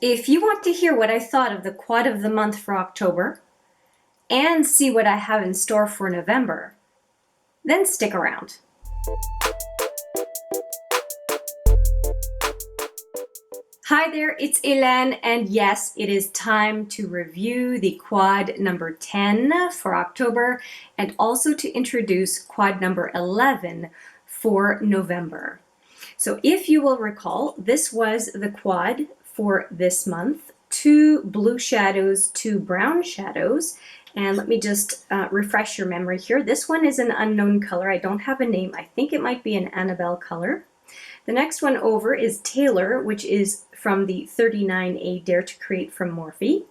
If you want to hear what I thought of the quad of the month for October and see what I have in store for November, then stick around. Hi there, it's Hélène, and yes, it is time to review the quad number 10 for October and also to introduce quad number 11 for November. So if you will recall, this was the quad for this month: 2 blue shadows, 2 brown shadows. And let me just refresh your memory here. This one is an unknown color. I don't have a name. I think it might be an Annabelle color. The next one over is Taylor, which is from the 39A Dare to Create from Morphe.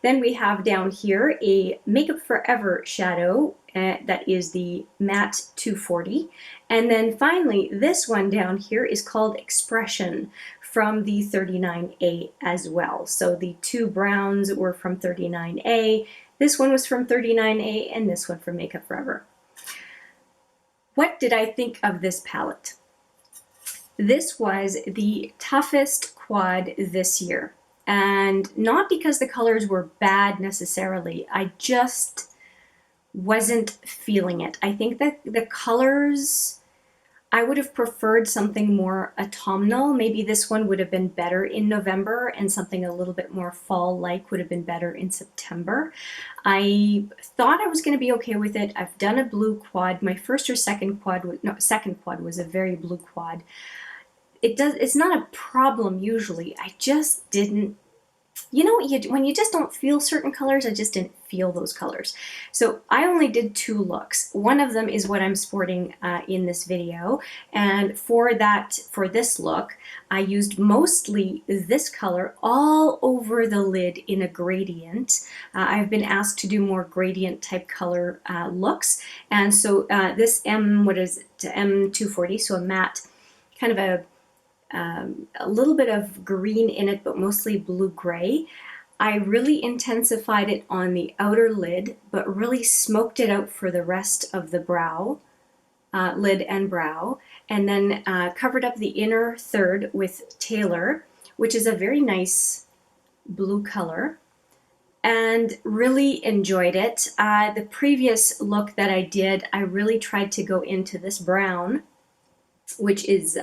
Then we have down here a Makeup Forever shadow that is the Matte 240. And then finally, this one down here is called Expression from the 39A as well. So the 2 browns were from 39A, this one was from 39A, and this one from Makeup Forever. What did I think of this palette? This was the toughest quad this year, and not because the colors were bad necessarily. I just wasn't feeling it. I think that the colors, I would have preferred something more autumnal. Maybe this one would have been better in November, and something a little bit more fall-like would have been better in September. I thought I was going to be okay with it. I've done a blue quad. My first or second quad was a very blue quad. It's not a problem usually. I just didn't, when you just don't feel certain colors, I just didn't feel those colors. So I only did 2 looks. One of them is what I'm sporting in this video. And for this look, I used mostly this color all over the lid in a gradient. I've been asked to do more gradient type color looks. And so this M240, so a matte, kind of a little bit of green in it, but mostly blue-gray. I really intensified it on the outer lid, but really smoked it out for the rest of the brow, lid and brow, and then covered up the inner third with Taylor, which is a very nice blue color, and really enjoyed it. The previous look that I did, I really tried to go into this brown, which is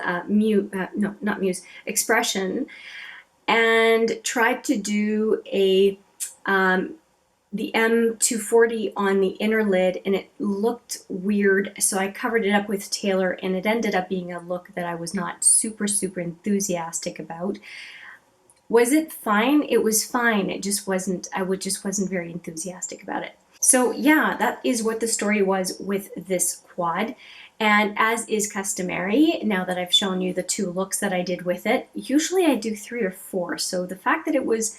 Expression, and tried to do the M240 on the inner lid, and it looked weird, so I covered it up with Taylor, and it ended up being a look that I was not super enthusiastic about. Was it fine? It was fine. I just wasn't very enthusiastic about it. So yeah, that is what the story was with this quad. And as is customary, now that I've shown you the 2 looks that I did with it, usually I do 3 or 4. So the fact that it was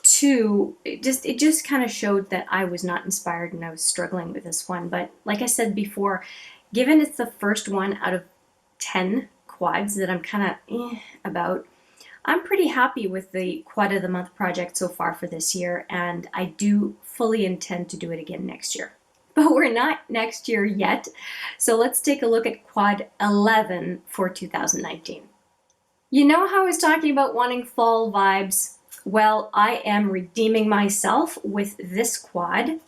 2, it just kind of showed that I was not inspired and I was struggling with this one. But like I said before, given it's the first one out of 10 quads that I'm kind of about, I'm pretty happy with the quad of the month project so far for this year, and I do fully intend to do it again next year. But we're not next year yet, so let's take a look at quad 11 for 2019. You know how I was talking about wanting fall vibes? Well, I am redeeming myself with this quad.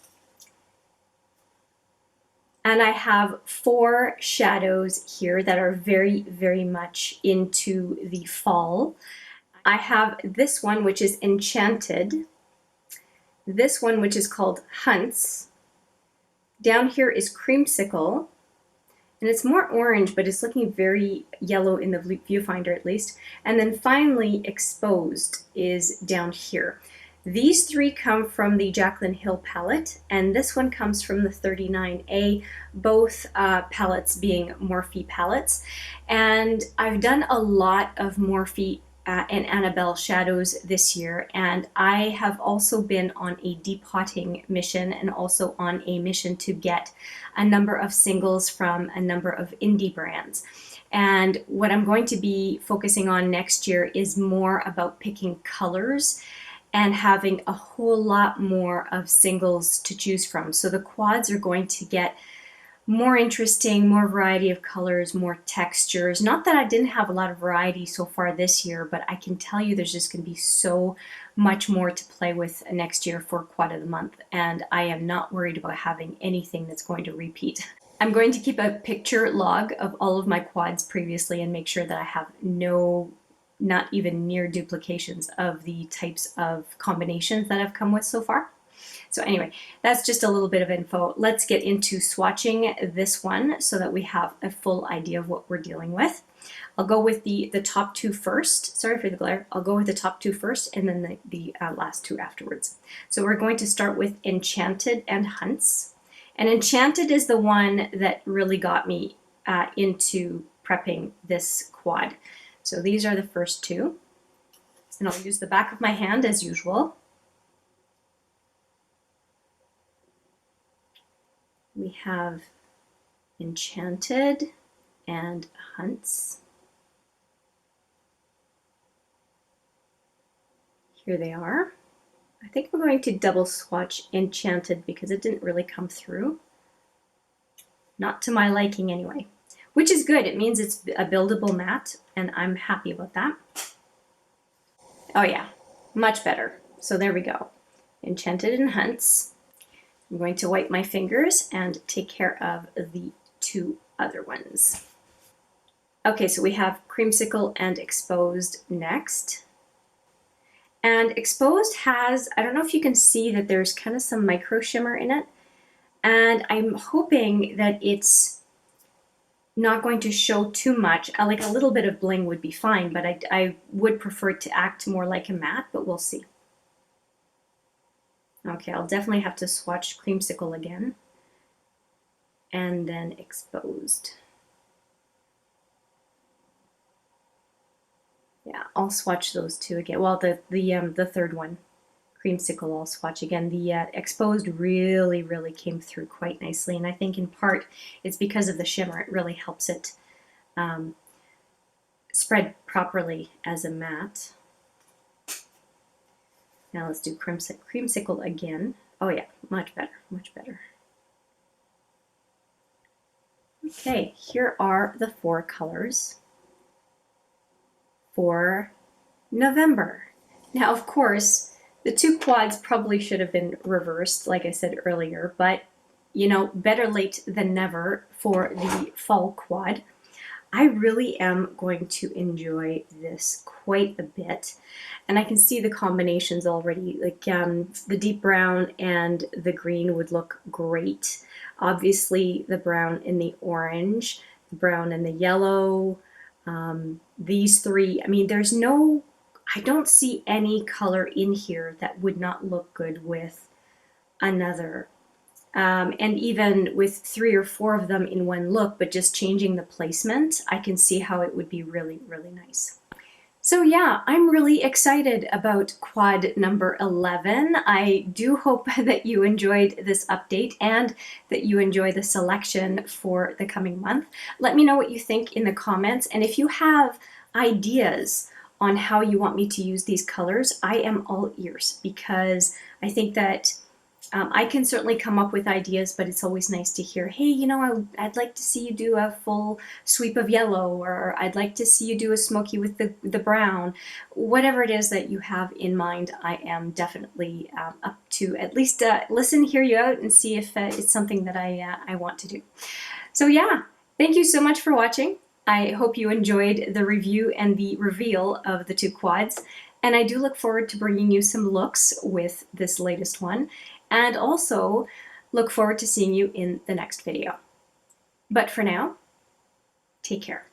And I have 4 shadows here that are very much into the fall. I have this one, which is Enchanted. This one, which is called Hunts. Down here is Creamsicle, and it's more orange, but it's looking very yellow in the viewfinder at least. And then finally, Exposed is down here. These 3 come from the Jaclyn Hill palette, and this one comes from the 39A, both palettes being Morphe palettes. And I've done a lot of Morphe and Annabelle shadows this year, and I have also been on a depotting mission and also on a mission to get a number of singles from a number of indie brands. And what I'm going to be focusing on next year is more about picking colors and having a whole lot more of singles to choose from. So the quads are going to get more interesting, more variety of colors, more textures. Not that I didn't have a lot of variety so far this year, but I can tell you there's just going to be so much more to play with next year for Quad of the Month, and I am not worried about having anything that's going to repeat. I'm going to keep a picture log of all of my quads previously and make sure that I have not even near duplications of the types of combinations that I've come with so far. So anyway, that's just a little bit of info. Let's get into swatching this one so that we have a full idea of what we're dealing with. I'll go with the top two first. Sorry for the glare. I'll go with the top two first and then the last two afterwards. So we're going to start with Enchanted and Hunts. And Enchanted is the one that really got me into prepping this quad. So these are the first two. And I'll use the back of my hand as usual. We have Enchanted and Hunts. Here they are. I think we're going to double swatch Enchanted because it didn't really come through. Not to my liking anyway, which is good. It means it's a buildable matte and I'm happy about that. Oh yeah, much better. So there we go. Enchanted and Hunts. I'm going to wipe my fingers and take care of the two other ones. Okay, so we have Creamsicle and Exposed next. And Exposed has, I don't know if you can see that there's kind of some micro shimmer in it. And I'm hoping that it's not going to show too much. Like a little bit of bling would be fine, but I would prefer it to act more like a matte, but we'll see. Okay, I'll definitely have to swatch Creamsicle again. And then Exposed. Yeah, I'll swatch those two again. Well, the third one, Creamsicle, I'll swatch again. The Exposed really came through quite nicely, and I think in part it's because of the shimmer. It really helps it spread properly as a matte. Now let's do Creamsicle again. Oh yeah, much better, much better. Okay, here are the 4 colors for November. Now, of course, the 2 quads probably should have been reversed, like I said earlier, but you know, better late than never for the fall quad. I really am going to enjoy this quite a bit, and I can see the combinations already. Like the deep brown and the green would look great. Obviously the brown and the orange, the brown and the yellow, these 3, I mean, I don't see any color in here that would not look good with another. And even with 3 or 4 of them in one look, but just changing the placement, I can see how it would be really nice. So yeah, I'm really excited about quad number 11. I do hope that you enjoyed this update and that you enjoy the selection for the coming month. Let me know what you think in the comments, and if you have ideas on how you want me to use these colors, I am all ears, because I think that I can certainly come up with ideas, but it's always nice to hear, hey, you know, I'd like to see you do a full sweep of yellow, or I'd like to see you do a smoky with the brown. Whatever it is that you have in mind, I am definitely up to at least listen, hear you out, and see if it's something that I want to do. So yeah, thank you so much for watching. I hope you enjoyed the review and the reveal of the 2 quads, and I do look forward to bringing you some looks with this latest one, and also look forward to seeing you in the next video. But for now, take care.